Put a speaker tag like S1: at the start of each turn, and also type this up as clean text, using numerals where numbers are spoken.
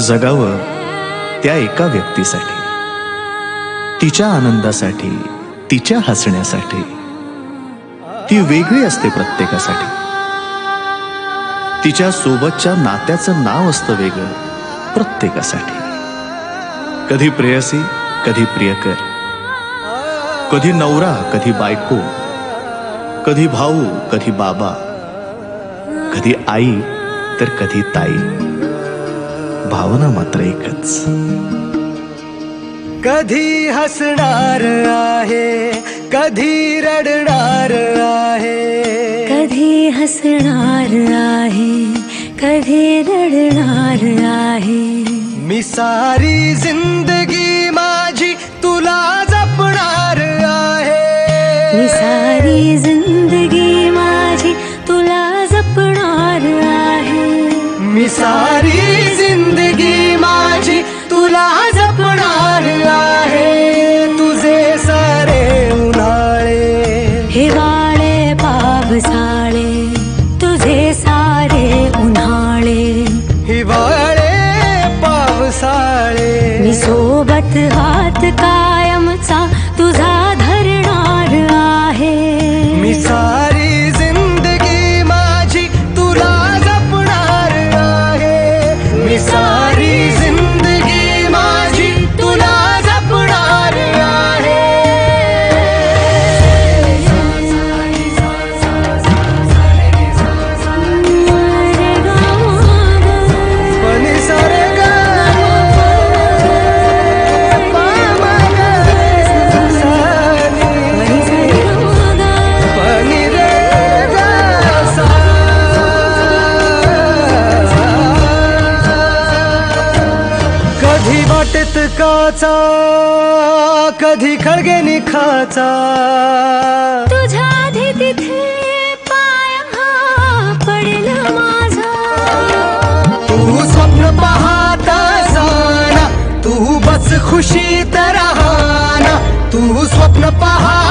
S1: जगावं त्या एका व्यक्तीसाठी, तिच्या आनंदासाठी, तिच्या हसण्यासाठी. ती वेगळी असते प्रत्येकासाठी. तिच्या सोबतच्या नात्याचं नाव असतं वेगळं प्रत्येकासाठी. कधी प्रेयसी, कधी प्रियकर, कधी नवरा, कधी बायको, कधी भाऊ, कधी बाबा, कधी आई तर कधी ताई. भावना मात्र एकच.
S2: कधी हसणार आहे, कधी रडणार आहे,
S3: कधी हसणार आहे, कधी रडणार आहे.
S2: मी सारी जिंदगी माझी तुला जपणार आहे.
S3: मी सारी जिंदगी माझी तुला जपणार आहे.
S2: मी सारी जिंदगी माझी तुला जपणार आहे. तुझे सारे उन्हाळे,
S3: हिवाळे, पावसाळे, तुझे सारे उन्हाळे,
S2: हिवाळे, पावसाळे.
S3: मी सोबत हात कायमचा तुझा धरणार आहे.
S2: मी सारी जिंदगी माझी तुला जपणार आहे. मी सारी जिंदगी माझी तुला जपणार आहे. पनी सारे गा पा मा गा सा नी पनी रे गा सा. कधी वाटेत काचा, कधी खळगे निखाचा.
S3: तुझ्या आधी तिथे पाय हा पडला माझा.
S2: तू स्वप्न पाहत जाना, तू बस खुशीत राहना. तू स्वप्न पाहत